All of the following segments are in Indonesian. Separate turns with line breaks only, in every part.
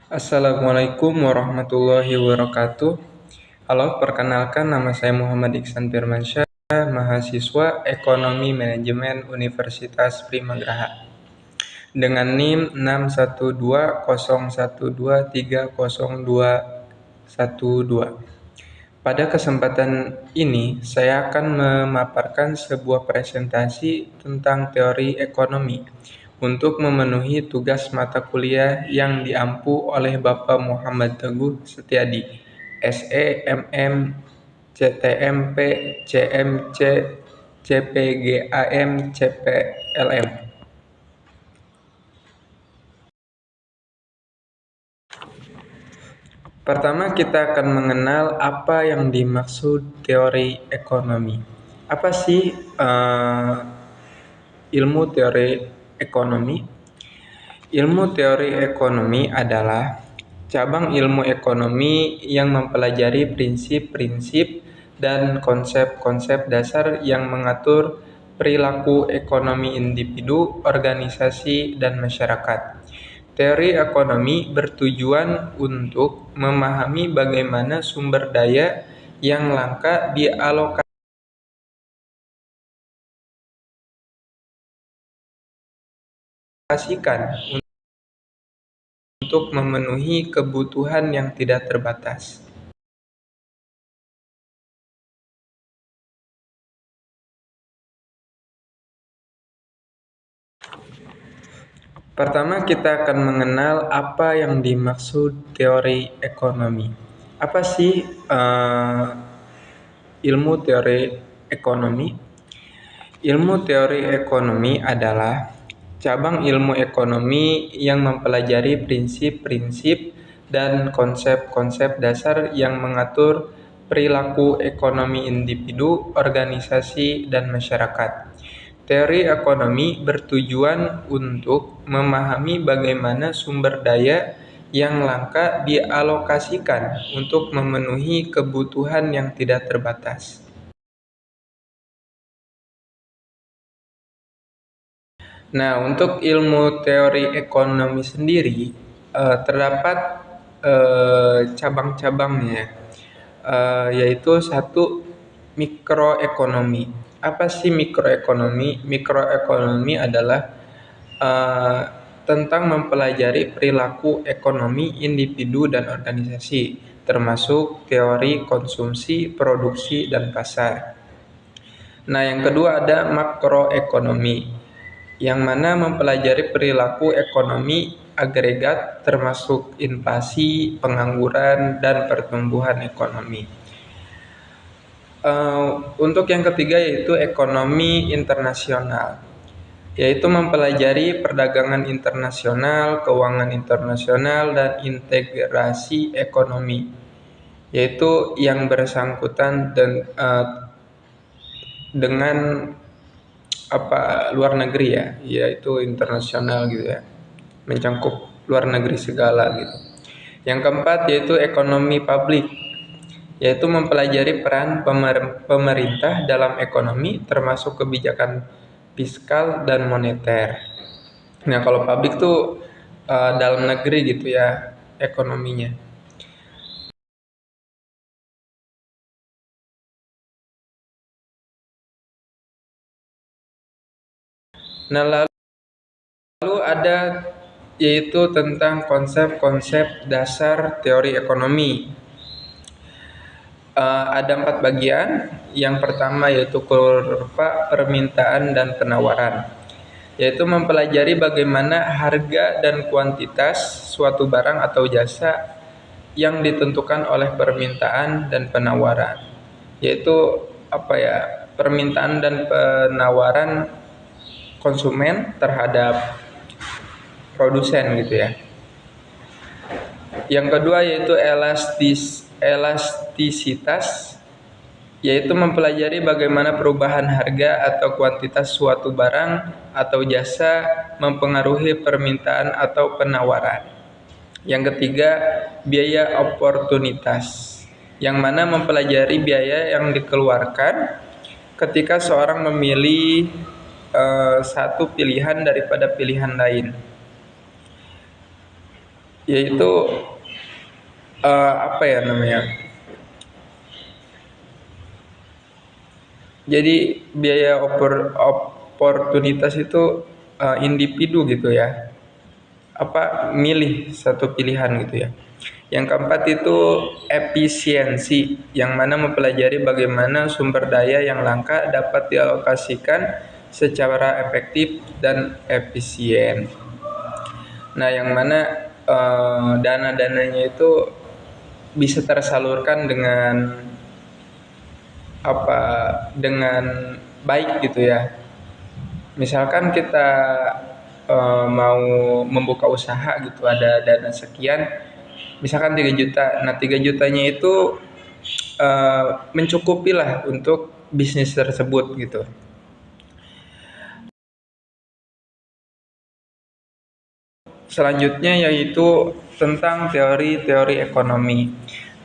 Assalamualaikum warahmatullahi wabarakatuh. Halo, perkenalkan nama saya Muhammad Iksan Firmansyah, mahasiswa Ekonomi Manajemen Universitas Primagraha dengan NIM 61201230212. Pada kesempatan ini, saya akan memaparkan sebuah presentasi tentang teori ekonomi untuk memenuhi tugas mata kuliah yang diampu oleh Bapak Muhammad Teguh Setiadi, SE, MM, CTMP, CMC, CPGAM, CPLM. Pertama, kita akan mengenal apa yang dimaksud teori ekonomi. Apa sih ilmu teori ekonomi? Ilmu teori ekonomi adalah cabang ilmu ekonomi yang mempelajari prinsip-prinsip dan konsep-konsep dasar yang mengatur perilaku ekonomi individu, organisasi, dan masyarakat. Teori ekonomi bertujuan untuk memahami bagaimana sumber daya yang langka dialokasikan untuk memenuhi kebutuhan yang tidak terbatas. Pertama, kita akan mengenal apa yang dimaksud teori ekonomi. Apa sih ilmu teori ekonomi? Ilmu teori ekonomi adalah cabang ilmu ekonomi yang mempelajari prinsip-prinsip dan konsep-konsep dasar yang mengatur perilaku ekonomi individu, organisasi, dan masyarakat. Teori ekonomi bertujuan untuk memahami bagaimana sumber daya yang langka dialokasikan untuk memenuhi kebutuhan yang tidak terbatas. Nah, untuk ilmu teori ekonomi sendiri terdapat cabang-cabangnya, yaitu satu, mikroekonomi. Apa sih mikroekonomi? Mikroekonomi adalah eh, tentang mempelajari perilaku ekonomi individu dan organisasi, termasuk teori konsumsi, produksi, dan pasar. Nah, yang kedua ada makroekonomi, yang mana mempelajari perilaku ekonomi agregat termasuk inflasi, pengangguran, dan pertumbuhan ekonomi. Untuk yang ketiga yaitu ekonomi internasional, yaitu mempelajari perdagangan internasional, keuangan internasional, dan integrasi ekonomi, yaitu yang bersangkutan dengan luar negeri ya, yaitu internasional gitu ya, mencangkup luar negeri segala gitu. Yang keempat yaitu ekonomi publik, yaitu mempelajari peran pemerintah dalam ekonomi termasuk kebijakan fiskal dan moneter. Nah, kalau publik tuh dalam negeri gitu ya ekonominya. Nah, lalu ada yaitu tentang konsep-konsep dasar teori ekonomi. Ada 4 bagian. Yang pertama yaitu kurva permintaan dan penawaran, yaitu mempelajari bagaimana harga dan kuantitas suatu barang atau jasa yang ditentukan oleh permintaan dan penawaran, yaitu permintaan dan penawaran konsumen terhadap produsen gitu ya. Yang kedua yaitu elastisitas, yaitu mempelajari bagaimana perubahan harga atau kuantitas suatu barang atau jasa mempengaruhi permintaan atau penawaran. Yang ketiga, biaya oportunitas, yang mana mempelajari biaya yang dikeluarkan ketika seorang memilih satu pilihan daripada pilihan lain. yaitu apa ya namanya? Jadi biaya oportunitas itu individu gitu ya. Apa milih satu pilihan gitu ya. Yang keempat itu efisiensi, yang mana mempelajari bagaimana sumber daya yang langka dapat dialokasikan secara efektif dan efisien. Nah, yang mana dana-dananya itu bisa tersalurkan apa dengan baik gitu ya. Misalkan kita mau membuka usaha gitu, ada dana sekian, misalkan 3 juta. Nah, 3 jutanya itu mencukupi lah untuk bisnis tersebut gitu. Selanjutnya yaitu tentang teori-teori ekonomi.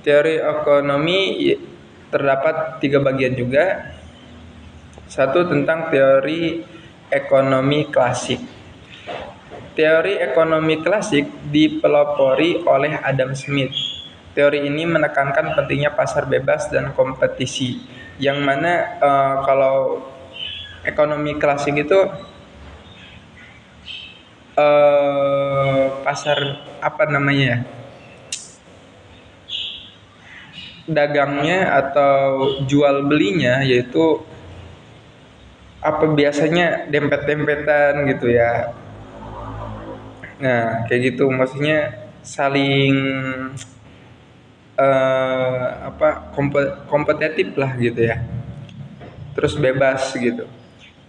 Teori ekonomi terdapat 3 bagian juga. Satu tentang teori ekonomi klasik. Teori ekonomi klasik dipelopori oleh Adam Smith. Teori ini menekankan pentingnya pasar bebas dan kompetisi, yang mana kalau ekonomi klasik itu pasar apa namanya ya, dagangnya atau jual belinya yaitu apa biasanya dempet-dempetan gitu ya. Nah, kayak gitu maksudnya saling kompetitif lah gitu ya. Terus bebas gitu.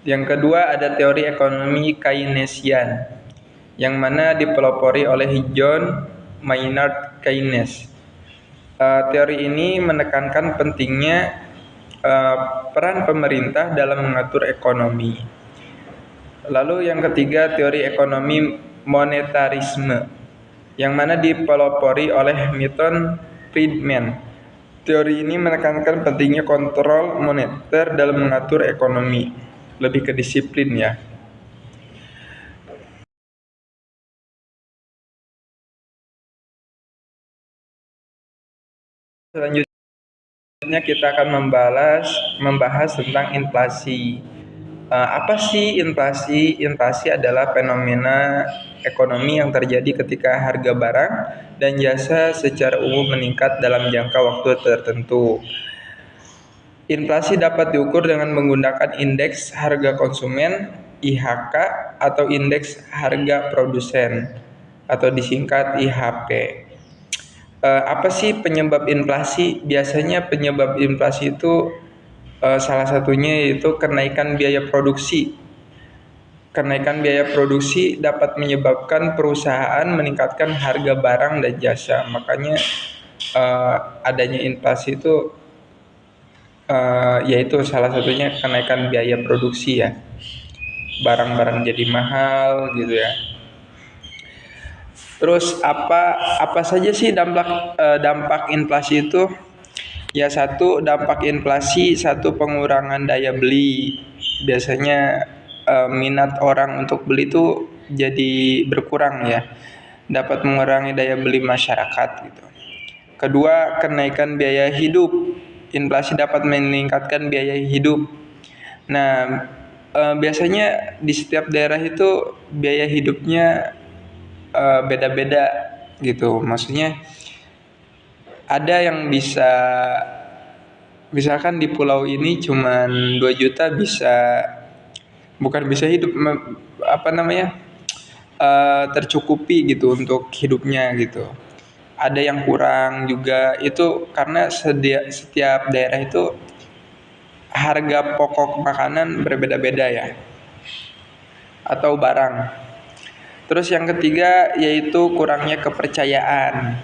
Yang kedua ada teori ekonomi Keynesian, yang mana dipelopori oleh John Maynard Keynes. Teori ini menekankan pentingnya peran pemerintah dalam mengatur ekonomi. Lalu yang ketiga teori ekonomi monetarisme, yang mana dipelopori oleh Milton Friedman. Teori ini menekankan pentingnya kontrol moneter dalam mengatur ekonomi, lebih ke disiplin ya. Selanjutnya kita akan membahas tentang inflasi. Apa sih inflasi? Inflasi adalah fenomena ekonomi yang terjadi ketika harga barang dan jasa secara umum meningkat dalam jangka waktu tertentu. Inflasi dapat diukur dengan menggunakan indeks harga konsumen (IHK) atau indeks harga produsen atau disingkat IHP. Apa sih penyebab inflasi? Biasanya penyebab inflasi itu salah satunya yaitu kenaikan biaya produksi. Kenaikan biaya produksi dapat menyebabkan perusahaan meningkatkan harga barang dan jasa. Makanya adanya inflasi itu yaitu salah satunya kenaikan biaya produksi ya. Barang-barang jadi mahal gitu ya. Terus apa saja sih dampak inflasi itu? Ya, satu dampak inflasi, satu pengurangan daya beli. Biasanya minat orang untuk beli itu jadi berkurang ya. Dapat mengurangi daya beli masyarakat gitu. Kedua, kenaikan biaya hidup. Inflasi dapat meningkatkan biaya hidup. Nah, biasanya di setiap daerah itu biaya hidupnya beda-beda gitu. Maksudnya ada yang bisa, misalkan di pulau ini cuman 2 juta bukan bisa hidup tercukupi gitu untuk hidupnya gitu. Ada yang kurang juga, itu karena setiap daerah itu harga pokok makanan berbeda-beda ya, atau barang. Terus yang ketiga yaitu kurangnya kepercayaan.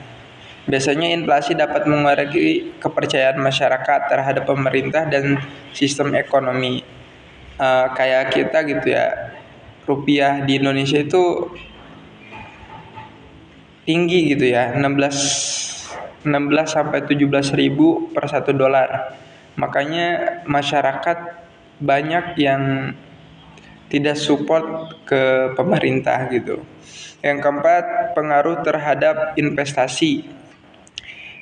Biasanya inflasi dapat mengurangi kepercayaan masyarakat terhadap pemerintah dan sistem ekonomi. Kayak kita gitu ya, rupiah di Indonesia itu tinggi gitu ya, 16 sampai 17 ribu per 1 dolar. Makanya masyarakat banyak yang tidak support ke pemerintah gitu. Yang keempat, pengaruh terhadap investasi.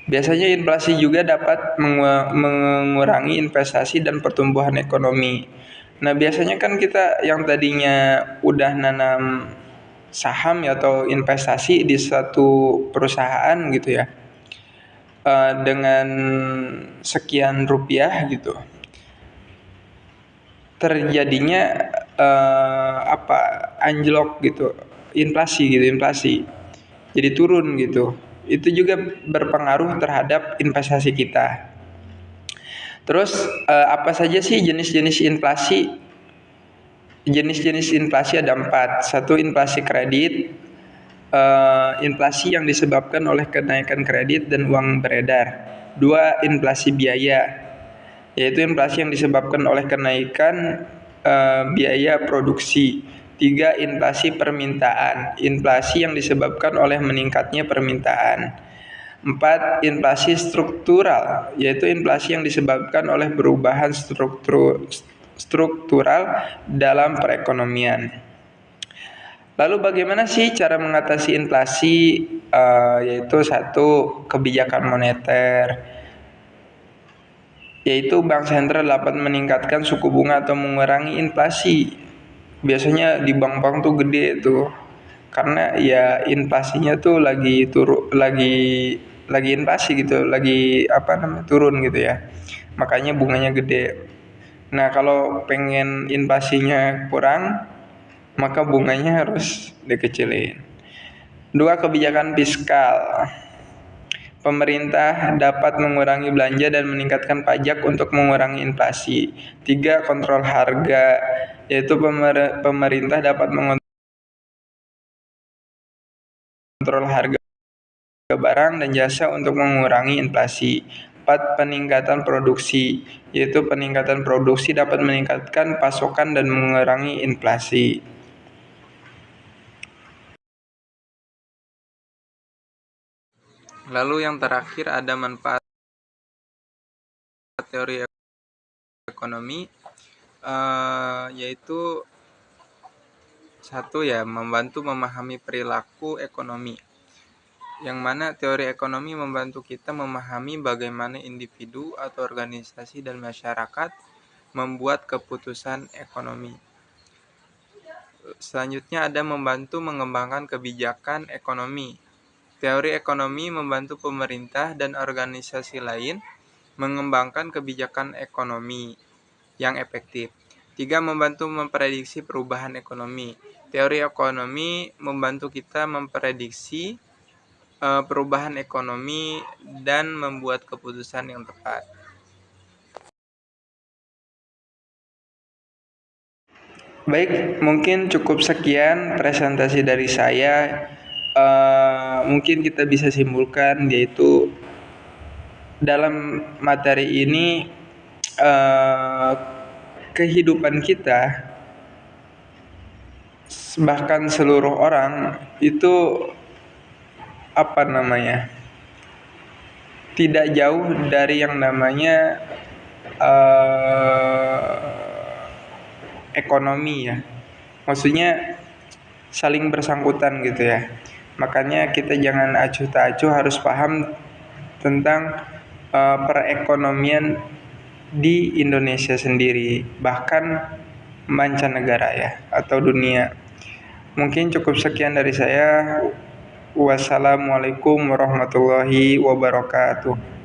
Biasanya inflasi juga dapat mengurangi investasi dan pertumbuhan ekonomi. Nah, biasanya kan kita yang tadinya udah nanam saham ya, atau investasi di satu perusahaan gitu ya, dengan sekian rupiah gitu, terjadinya anjlok gitu, inflasi, jadi turun gitu. Itu juga berpengaruh terhadap investasi kita. Terus apa saja sih jenis-jenis inflasi? Jenis-jenis inflasi ada 4. Satu, inflasi kredit, inflasi yang disebabkan oleh kenaikan kredit dan uang beredar. 2, inflasi biaya, yaitu inflasi yang disebabkan oleh kenaikan biaya produksi. 3, inflasi permintaan, inflasi yang disebabkan oleh meningkatnya permintaan. 4, inflasi struktural, yaitu inflasi yang disebabkan oleh perubahan struktural dalam perekonomian. Lalu bagaimana sih cara mengatasi inflasi? Yaitu 1, kebijakan moneter, yaitu bank sentral dapat meningkatkan suku bunga atau mengurangi inflasi. Biasanya di bank-bank tuh gede tuh, karena ya inflasinya tuh lagi inflasi gitu, lagi turun gitu ya, makanya bunganya gede. Nah, kalau pengen inflasinya kurang, maka bunganya harus dikecilin. 2, kebijakan fiskal. Pemerintah dapat mengurangi belanja dan meningkatkan pajak untuk mengurangi inflasi. 3, kontrol harga, yaitu pemerintah dapat mengontrol harga barang dan jasa untuk mengurangi inflasi. 4, peningkatan produksi, yaitu peningkatan produksi dapat meningkatkan pasokan dan mengurangi inflasi. Lalu yang terakhir, ada manfaat teori ekonomi, yaitu 1 ya, membantu memahami perilaku ekonomi, yang mana teori ekonomi membantu kita memahami bagaimana individu atau organisasi dan masyarakat membuat keputusan ekonomi. Selanjutnya ada membantu mengembangkan kebijakan ekonomi. Teori ekonomi membantu pemerintah dan organisasi lain mengembangkan kebijakan ekonomi yang efektif. 3, membantu memprediksi perubahan ekonomi. Teori ekonomi membantu kita memprediksi perubahan ekonomi dan membuat keputusan yang tepat. Baik, mungkin cukup sekian presentasi dari saya. Mungkin kita bisa simpulkan, yaitu dalam materi ini kehidupan kita, bahkan seluruh orang itu tidak jauh dari yang namanya ekonomi ya. Maksudnya saling bersangkutan gitu ya. Makanya kita jangan acuh tak acuh, harus paham tentang perekonomian di Indonesia sendiri, bahkan mancanegara ya, atau dunia. Mungkin cukup sekian dari saya. Wassalamualaikum warahmatullahi wabarakatuh.